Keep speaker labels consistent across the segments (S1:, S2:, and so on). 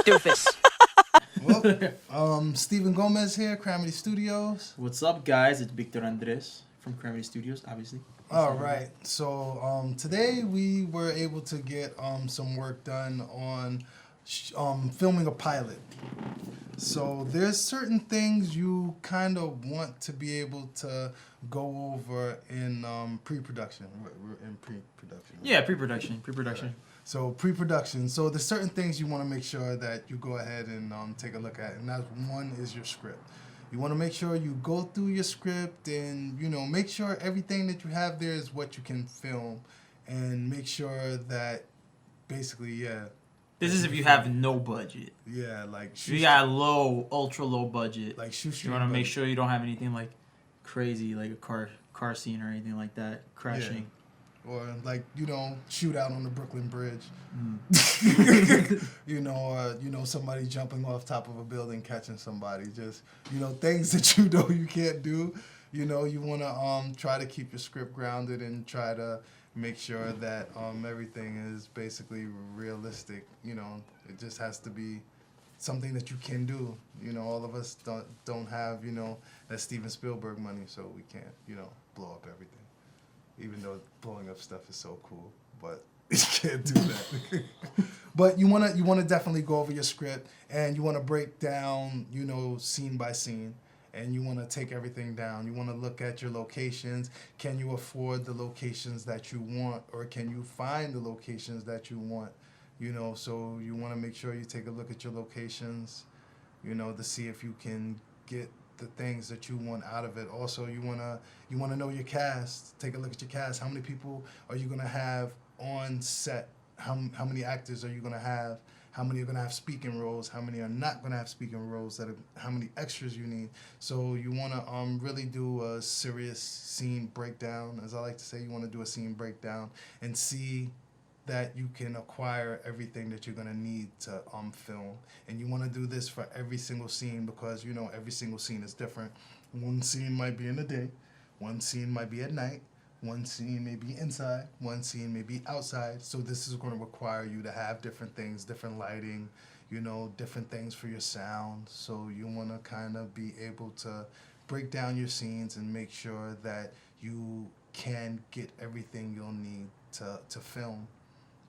S1: doofus.
S2: Well, Steven Gomez here, Cramedy Studios.
S3: What's up, guys? It's Victor Andres from Cramedy Studios, obviously.
S2: All right. So today we were able to get some work done on filming a pilot. So there's certain things you kind of want to be able to go over in pre-production. We're in pre-production. Right?
S3: Yeah, pre-production.
S2: Right. So pre-production. So there's certain things you want to make sure that you go ahead and take a look at, and that one is your script. You want to make sure you go through your script and make sure everything that you have there is what you can film, and make sure that basically
S3: This is if you have no budget.
S2: Yeah, like
S3: you got ultra low budget.
S2: Like shoot.
S3: You want to make sure you don't have anything like crazy, like a car scene or anything like that crashing.
S2: Yeah. Or like shoot out on the Brooklyn Bridge. Or somebody jumping off top of a building catching somebody. Just things that you can't do. You want to try to keep your script grounded and try to make sure that everything is basically realistic. It just has to be something that you can do. All of us don't have that Steven Spielberg money, so we can't blow up everything. Even though blowing up stuff is so cool, but you can't do that. But you wanna definitely go over your script, and you wanna break down scene by scene, and you wanna take everything down. You wanna look at your locations. Can you afford the locations that you want, or can you find the locations that you want? So you wanna make sure you take a look at your locations, to see if you can get the things that you want out of it. Also, you wanna know your cast. Take a look at your cast. How many people are you gonna have on set? How many actors are you gonna have? How many are gonna have speaking roles? How many are not gonna have speaking roles? How many extras you need? So you wanna really do a serious scene breakdown, as I like to say. You wanna do a scene breakdown and see that you can acquire everything that you're gonna need to film. And you wanna do this for every single scene, because every single scene is different. One scene might be in the day, one scene might be at night, one scene may be inside, one scene may be outside. So this is gonna require you to have different things, different lighting, different things for your sound. So you wanna kind of be able to break down your scenes and make sure that you can get everything you'll need to film.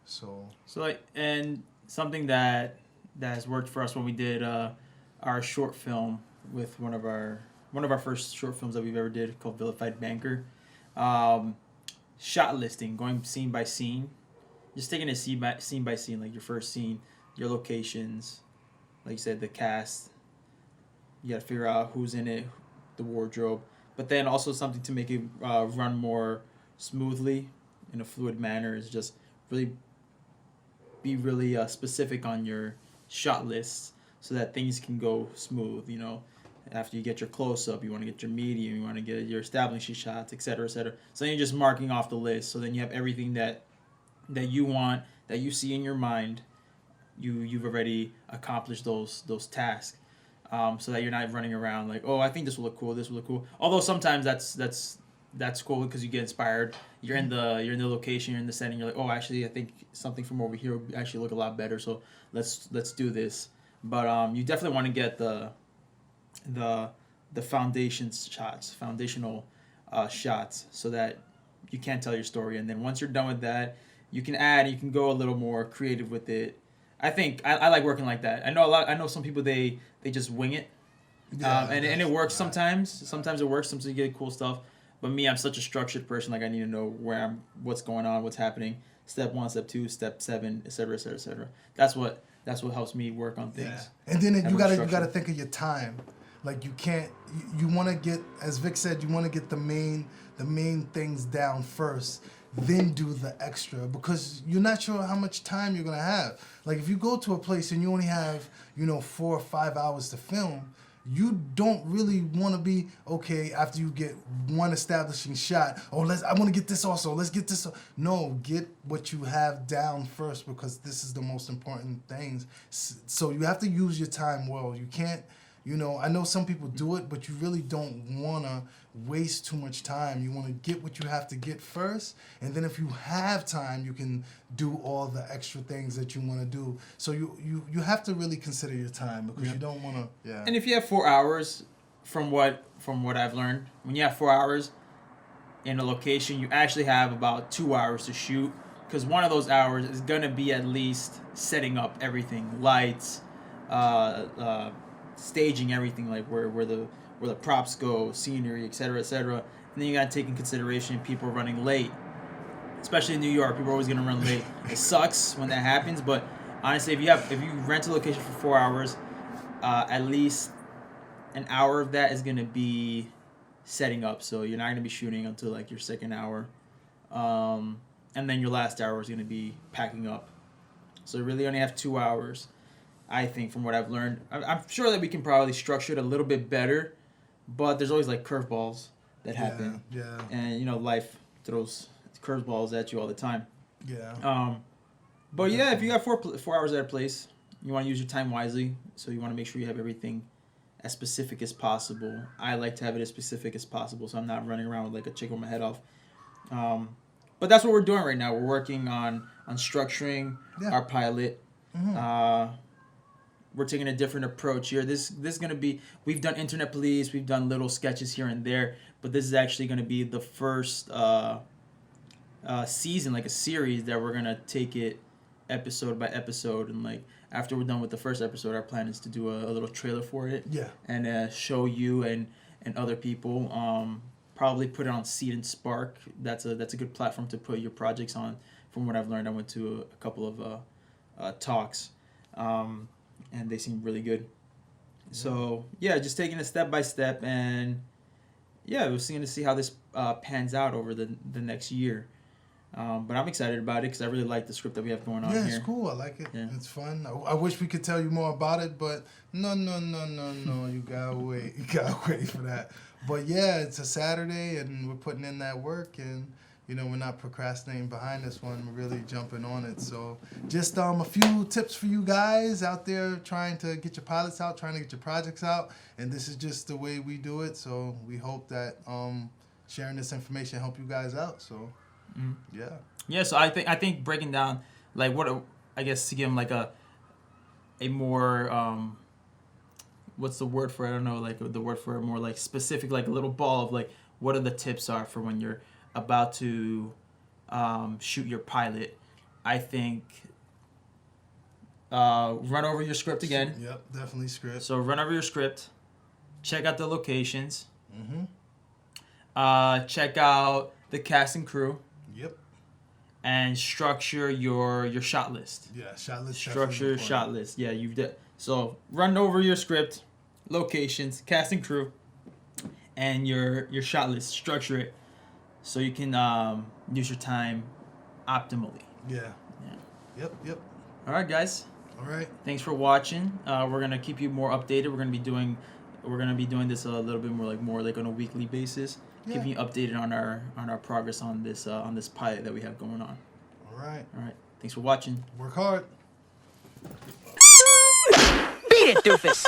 S2: So
S3: like, and something that has worked for us when we did our short film with one of our first short films that we've ever did, called Vilified Banker. Shot listing, going scene by scene, just taking it scene by scene, like your first scene, your locations, like you said, the cast. You got to figure out who's in it, the wardrobe, but then also something to make it run more smoothly in a fluid manner is just be really specific on your shot lists, so that things can go smooth. After you get your close-up, you want to get your medium, you want to get your establishing shots, etc., etc. So then you're just marking off the list. So then you have everything that you want, that you see in your mind. You've already accomplished those tasks, so that you're not running around like, oh, I think this will look cool, this will look cool. Although sometimes that's cool because you get inspired. You're in the location, you're in the setting. You're like, oh, actually, I think something from over here would actually look a lot better. So let's do this. But you definitely want to get the foundational shots, so that you can tell your story. And then once you're done with that, you can go a little more creative with it. I think I like working like that. I know some people they just wing it. Yeah, and it works sometimes. Sometimes it works. Sometimes you get cool stuff. But me, I'm such a structured person. Like, I need to know what's going on, what's happening. Step 1, step 2, step 7, etc., etc., etc. That's what helps me work on things.
S2: Yeah. And then you gotta think of your time. Like, you want to get, as Vic said, you want to get the main things down first, then do the extra, because you're not sure how much time you're gonna have. Like, if you go to a place and you only have 4 or 5 hours to film, you don't really want to be, okay, after you get one establishing shot, I want to get this also, let's get this. No, get what you have down first, because this is the most important things. So you have to use your time well. You can't You know, I know some people do it, but you really don't want to waste too much time. You want to get what you have to get first, and then if you have time, you can do all the extra things that you want to do. So you have to really consider your time, because you don't want to. Yeah.
S3: And if you have 4 hours, from what I've learned, when you have 4 hours in a location, you actually have about 2 hours to shoot, because one of those hours is gonna be at least setting up everything, lights, staging everything, like where the props go, scenery, etc., etc. And then you gotta take in consideration people running late, especially in New York. People are always gonna run late. It sucks when that happens, but honestly, if you rent a location for 4 hours, at least an hour of that is gonna be setting up. So you're not gonna be shooting until like your second hour, and then your last hour is gonna be packing up. So you really only have 2 hours, I think, from what I've learned. I'm sure that we can probably structure it a little bit better, but there's always like curveballs that happen.
S2: Yeah.
S3: And you know, life throws curveballs at you all the time.
S2: Yeah.
S3: But yeah, if you got 4 hours at a place, you want to use your time wisely. So you want to make sure you have everything as specific as possible. I like to have it as specific as possible, so I'm not running around with like a chicken with my head off. But that's what we're doing right now. We're working on structuring our pilot.
S2: Mm-hmm.
S3: We're taking a different approach here. This is gonna be. We've done Internet Police. We've done little sketches here and there, but this is actually gonna be the first season, like a series, that we're gonna take it episode by episode, and like after we're done with the first episode, our plan is to do a little trailer for it.
S2: Yeah.
S3: And show you and other people. Probably put it on Seed and Spark. That's a good platform to put your projects on. From what I've learned, I went to a couple of talks, and they seem really good. So yeah, just taking it step by step, and yeah, we're seeing to see how this pans out over the next year. But I'm excited about it because I really like the script that we have going on here.
S2: Yeah, it's cool. I like it.
S3: Yeah.
S2: It's fun. I wish we could tell you more about it, but no. You gotta wait. You gotta wait for that. But yeah, it's a Saturday, and we're putting in that work, and you know, we're not procrastinating behind this one. We're really jumping on it. So just a few tips for you guys out there trying to get your pilots out, trying to get your projects out, and this is just the way we do it. So we hope that sharing this information help you guys out. So. Yeah.
S3: Yeah. So I think breaking down like I guess to give them like a more what's the word for it? I don't know, like the word for it, more like specific, like a little ball of like what are the tips are for when you're about to shoot your pilot. I think run over your script again.
S2: Yep, definitely script.
S3: So run over your script. Check out the locations.
S2: Mm-hmm.
S3: Check out the cast and crew.
S2: Yep.
S3: And structure your shot list.
S2: Yeah, shot list.
S3: Structure your shot list. Yeah, so run over your script, locations, cast and crew, and your shot list. Structure it so you can use your time optimally.
S2: Yeah. Yep.
S3: All right, guys.
S2: All right.
S3: Thanks for watching. We're gonna keep you more updated. We're gonna be doing this a little bit more like on a weekly basis.
S2: Yeah.
S3: Keeping you updated on our progress on this pilot that we have going on.
S2: All right.
S3: Thanks for watching.
S2: Work hard.
S1: Beat it, doofus!